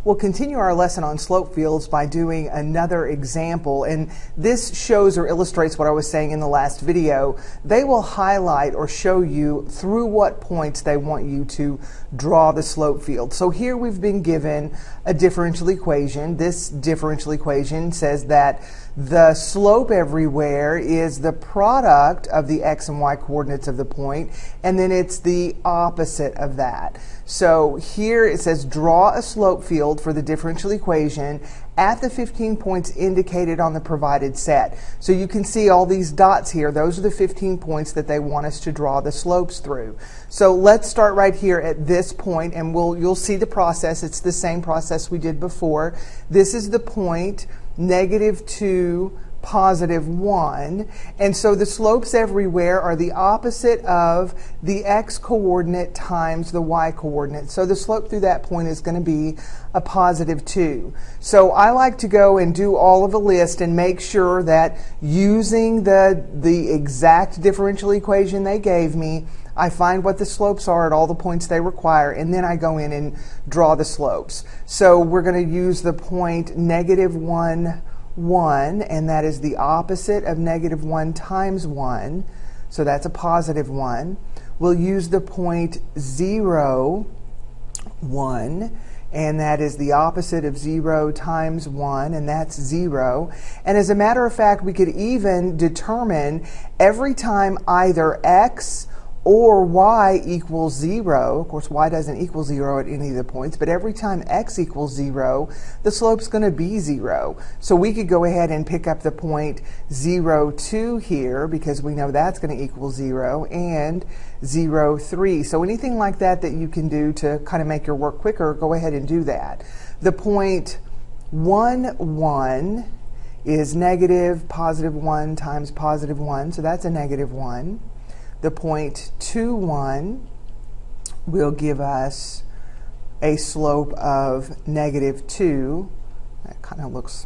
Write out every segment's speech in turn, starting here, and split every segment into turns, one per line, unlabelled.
We'll continue our lesson on slope fields by doing another example, and this shows or illustrates what I was saying in the last video. They will highlight or show you through what points they want you to draw the slope field. So here we've been given a differential equation. This differential equation says that the slope everywhere is the product of the x and y coordinates of the point, and then it's the opposite of that. So here it says draw a slope field for the differential equation at the 15 points indicated on the provided set. So you can see all these dots here. Those are the 15 points that they want us to draw the slopes through. So let's start right here at this point, and you'll see the process. It's the same process we did before. This is the point, -2, +1, and so the slopes everywhere are the opposite of the x coordinate times the y coordinate. So the slope through that point is going to be a +2. So I like to go and do all of a list and make sure that using the exact differential equation they gave me, I find what the slopes are at all the points they require, and then I go in and draw the slopes. So we're going to use the point -1, 1, and that is the opposite of -1 times 1, so that's a +1. We'll use the point 0, 1, and that is the opposite of 0 times 1, and that's 0. And as a matter of fact, we could even determine every time either x or y equals 0, of course y doesn't equal 0 at any of the points, but every time x equals 0, the slope's going to be 0. So we could go ahead and pick up the point 0, 2 here, because we know that's going to equal 0, and 0, 3. So anything like that that you can do to kind of make your work quicker, go ahead and do that. The point 1, 1 is negative +1 times +1, so that's a -1. The point 2, 1 will give us a slope of -2. That kind of looks,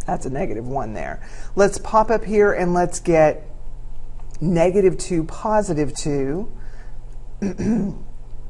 that's a -1 there. Let's pop up here and let's get -2, +2.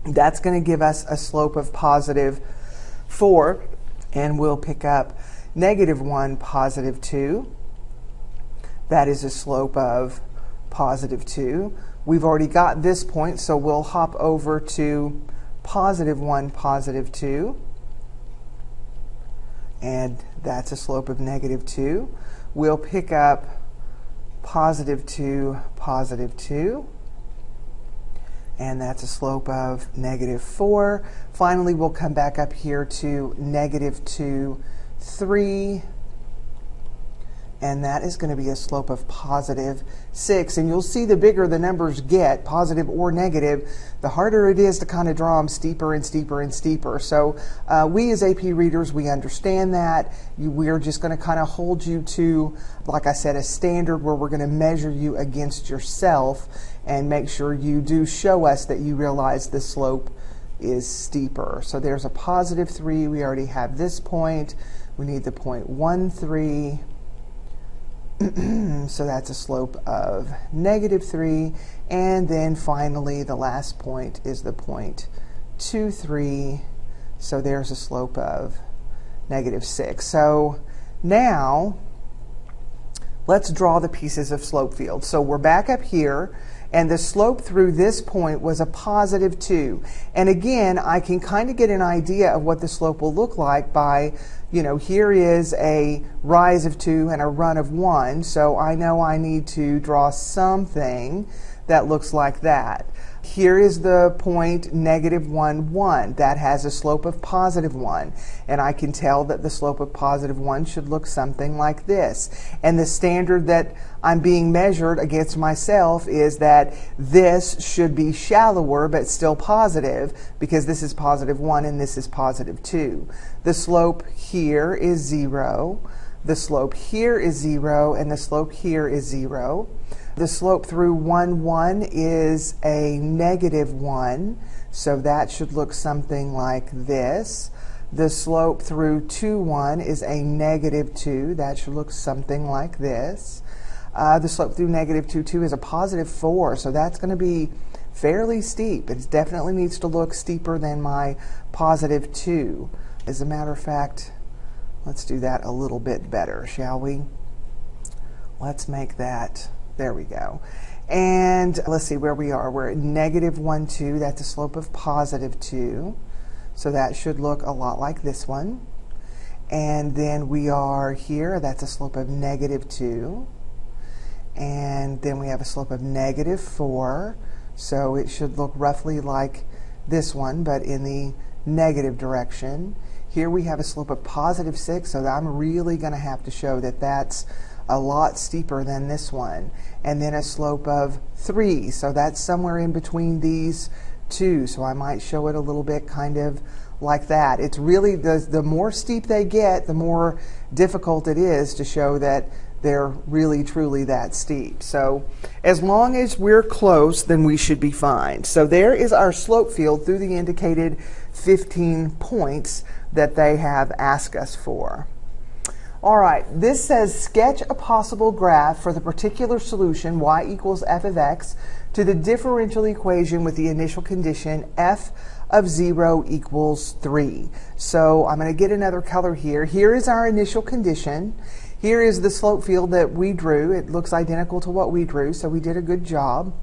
That's going to give us a slope of +4, and we'll pick up -1, +2. That is a slope of +2. We've already got this point, so we'll hop over to +1, +2, and that's a slope of -2. We'll pick up +2, +2, and that's a slope of -4. Finally, we'll come back up here to -2, 3, and that is going to be a slope of +6. And you'll see the bigger the numbers get, positive or negative, the harder it is to kind of draw them steeper and steeper and steeper. So we as AP readers, we understand that. We're just going to kind of hold you to, like I said, a standard where we're going to measure you against yourself and make sure you do show us that you realize the slope is steeper. So there's a +3. We already have this point. We need the point 1, 3. So that's a slope of -3, and then finally the last point is the point 2, 3, so there's a slope of -6. So now let's draw the pieces of slope field. So we're back up here, and the slope through this point was a +2. And again, I can kind of get an idea of what the slope will look like by, here is a rise of 2 and a run of 1, so I know I need to draw something that looks like that. Here is the point -1, 1. That has a slope of +1, and I can tell that the slope of +1 should look something like this. And the standard that I'm being measured against myself is that this should be shallower but still positive, because this is +1 and this is +2. The slope here is 0. The slope here is 0, and the slope here is 0. The slope through 1, 1 is a -1, so that should look something like this. The slope through 2, 1 is a -2. That should look something like this. The slope through -2, 2 is a +4, so that's going to be fairly steep. It definitely needs to look steeper than my +2. As a matter of fact, let's do that a little bit better, shall we? Let's make that, there we go. And let's see where we are. We're at negative 1, 2. That's a slope of positive 2. So that should look a lot like this one. And then we are here. That's a slope of negative 2. And then we have a slope of negative 4. So it should look roughly like this one, but in the negative direction. Here we have a slope of positive 6. So I'm really going to have to show that that's a lot steeper than this one. And then a slope of 3, so that's somewhere in between these two, so I might show it a little bit kind of like that. It's really, the more steep they get, the more difficult it is to show that they're really truly that steep. So as long as we're close, then we should be fine. So there is our slope field through the indicated 15 points that they have asked us for. All right, this says sketch a possible graph for the particular solution y equals f of x to the differential equation with the initial condition f of 0 equals 3. So I'm going to get another color here. Here is our initial condition. Here is the slope field that we drew. It looks identical to what we drew, so we did a good job.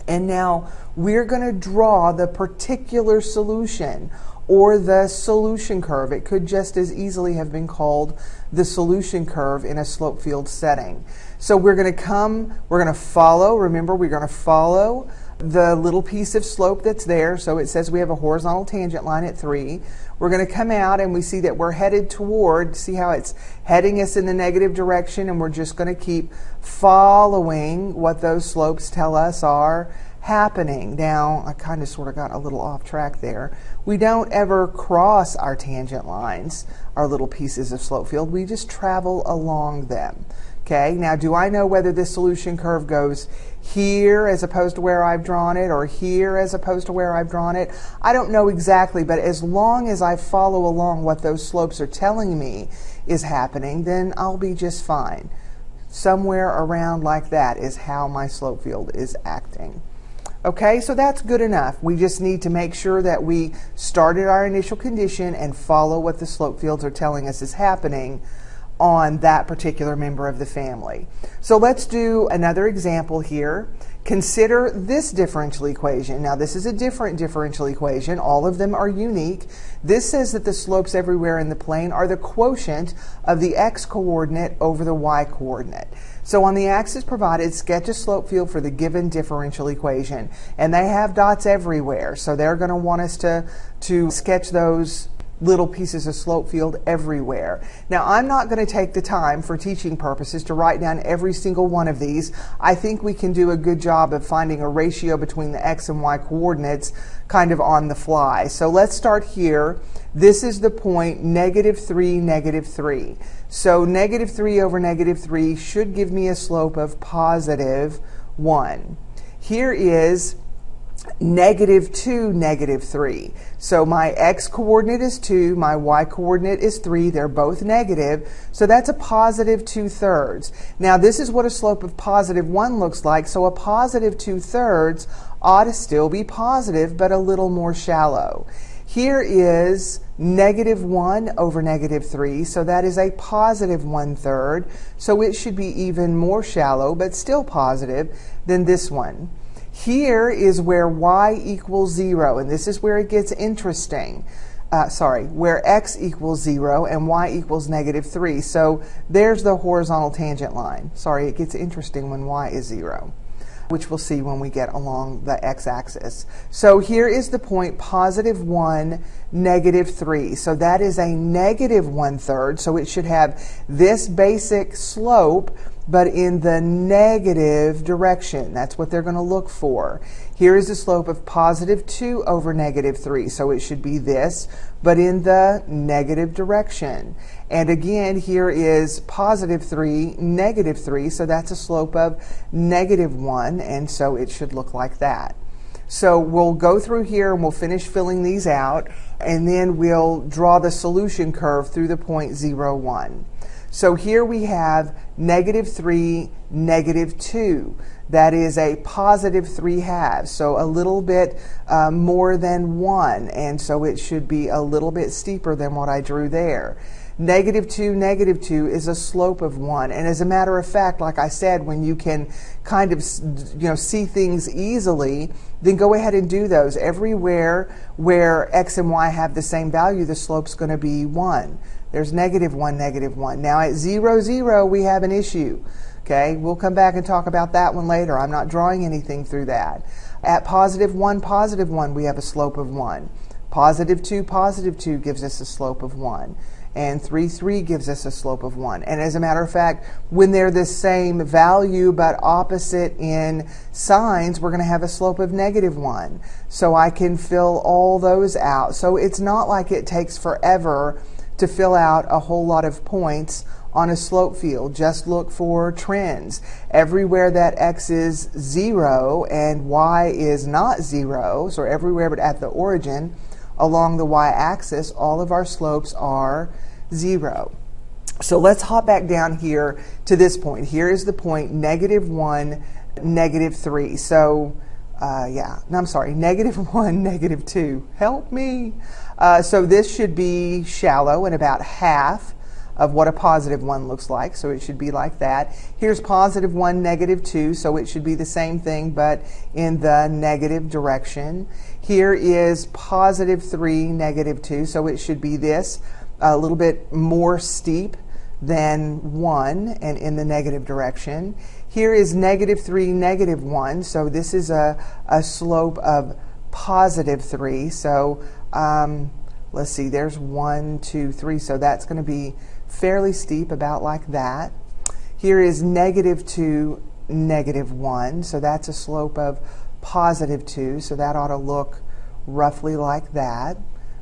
And now we're going to draw the particular solution, or the solution curve. It could just as easily have been called the solution curve in a slope field setting. So we're going to follow, remember we're going to follow the little piece of slope that's there. So it says we have a horizontal tangent line at 3. We're going to come out and we see that we're headed toward, see how it's heading us in the negative direction, and we're just going to keep following what those slopes tell us are happening. Now, I kind of sort of got a little off track there. We don't ever cross our tangent lines, our little pieces of slope field. We just travel along them. Okay, now do I know whether this solution curve goes here as opposed to where I've drawn it, or here as opposed to where I've drawn it? I don't know exactly, but as long as I follow along what those slopes are telling me is happening, then I'll be just fine. Somewhere around like that is how my slope field is acting. Okay, so that's good enough. We just need to make sure that we started our initial condition and follow what the slope fields are telling us is happening on that particular member of the family. So let's do another example here. Consider this differential equation. Now this is a different differential equation. All of them are unique. This says that the slopes everywhere in the plane are the quotient of the x-coordinate over the y-coordinate. So on the axis provided, sketch a slope field for the given differential equation. And they have dots everywhere, so they're going to want us to sketch those little pieces of slope field everywhere. Now, I'm not going to take the time for teaching purposes to write down every single one of these. I think we can do a good job of finding a ratio between the x and y coordinates kind of on the fly. So let's start here. This is the point -3, -3. So -3 over -3 should give me a slope of +1. Here is -2, -3. So my x-coordinate is 2, my y-coordinate is 3. They're both negative, so that's a +2/3. Now this is what a slope of +1 looks like, so a +2/3 ought to still be positive, but a little more shallow. Here is -1 over -3, so that is a +1/3, so it should be even more shallow, but still positive than this one. Here is where y equals 0, and this is where it gets interesting. Where x equals 0 and y equals -3. So there's the horizontal tangent line. Sorry, it gets interesting when y is 0, which we'll see when we get along the x-axis. So here is the point +1, -3. So that is a -1/3, so it should have this basic slope, but in the negative direction. That's what they're going to look for. Here is the slope of +2 over -3, so it should be this, but in the negative direction. And again, here is +3, -3, so that's a slope of -1, and so it should look like that. So we'll go through here and we'll finish filling these out, and then we'll draw the solution curve through the point 0, 1. So here we have -3, -2. That is a positive 3/2, so a little bit more than 1, and so it should be a little bit steeper than what I drew there. -2 is a slope of 1, and as a matter of fact, like I said, when you can kind of see things easily, then go ahead and do those. Everywhere where x and y have the same value, the slope's going to be 1. There's -1, -1. Now at 0, 0, we have an issue. Okay, we'll come back and talk about that one later. I'm not drawing anything through that. At +1, we have a slope of 1. +2 gives us a slope of 1. And 3, 3 gives us a slope of 1. And as a matter of fact, when they're the same value but opposite in signs, we're going to have a slope of -1. So I can fill all those out. So it's not like it takes forever to fill out a whole lot of points on a slope field. Just look for trends. Everywhere that x is 0 and y is not 0, so everywhere but at the origin, along the y-axis, all of our slopes are 0. So let's hop back down here to this point. Here is the point -1, -3. So, I'm sorry, -1, -2. Help me. So this should be shallow and about half of what a +1 looks like, so it should be like that. Here's +1, -2, so it should be the same thing, but in the negative direction. Here is +3, -2, so it should be this, a little bit more steep than 1 and in the negative direction. Here is -3, -1, so this is a slope of +3, so let's see, there's 1, 2, 3, so that's going to be fairly steep, about like that. Here is -2, -1, so that's a slope of +2, so that ought to look roughly like that,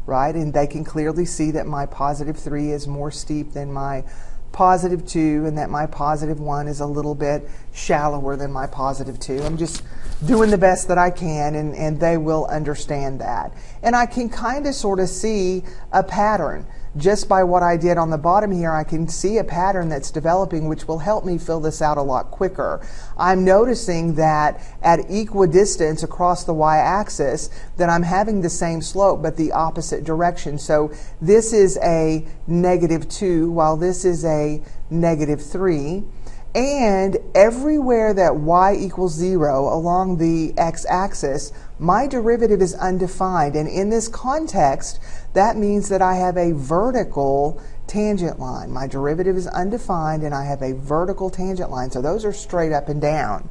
right? And they can clearly see that my +3 is more steep than my +2, and that my +1 is a little bit shallower than my +2. I'm just doing the best that I can, and they will understand that. And I can kind of sort of see a pattern. Just by what I did on the bottom here, I can see a pattern that's developing, which will help me fill this out a lot quicker. I'm noticing that at equidistance across the y-axis, that I'm having the same slope but the opposite direction. So this is a -2 while this is a -3. And everywhere that y equals 0 along the x-axis, my derivative is undefined. And in this context, that means that I have a vertical tangent line. My derivative is undefined, and I have a vertical tangent line. So those are straight up and down.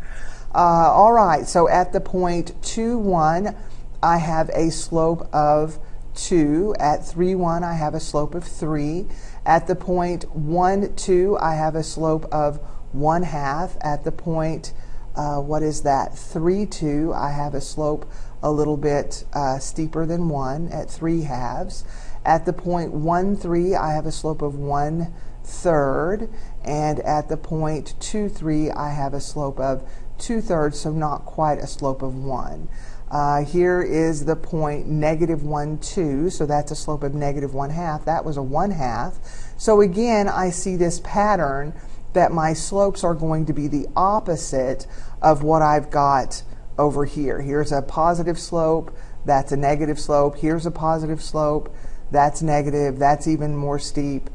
All right, so at the point 2, 1, I have a slope of 2. At 3, 1, I have a slope of 3. At the point 1, 2, I have a slope of 1/2. At the point, 3, 2, I have a slope a little bit steeper than 1 at 3/2. At the point 1, 3, I have a slope of 1/3. And at the point 2, 3, I have a slope of 2/3, so not quite a slope of 1. Here is the point -1, 2, so that's a slope of -1/2. That was a 1/2. So again, I see this pattern that my slopes are going to be the opposite of what I've got over here. Here's a positive slope, that's a negative slope. Here's a positive slope, that's negative, that's even more steep.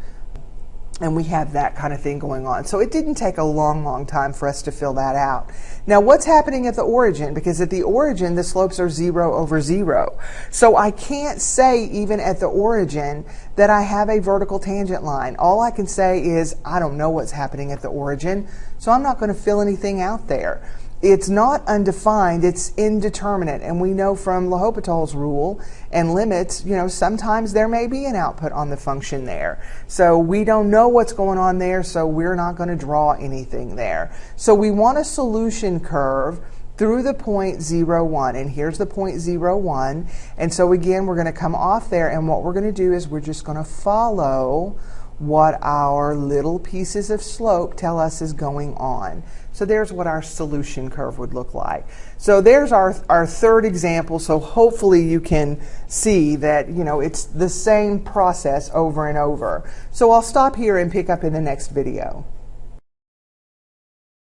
And we have that kind of thing going on. So it didn't take a long time for us to fill that out. Now what's happening at the origin? Because at the origin, the slopes are 0 over 0. So I can't say even at the origin that I have a vertical tangent line. All I can say is I don't know what's happening at the origin, so I'm not going to fill anything out there. It's not undefined, it's indeterminate. And we know from L'Hopital's rule and limits, sometimes there may be an output on the function there. So we don't know what's going on there, so we're not going to draw anything there. So we want a solution curve through the point 0, 1. And here's the point 0, 1. And so again, we're going to come off there, and what we're going to do is we're just going to follow what our little pieces of slope tell us is going on. So there's what our solution curve would look like. So there's our third example. So hopefully you can see that, it's the same process over and over. So I'll stop here and pick up in the next video.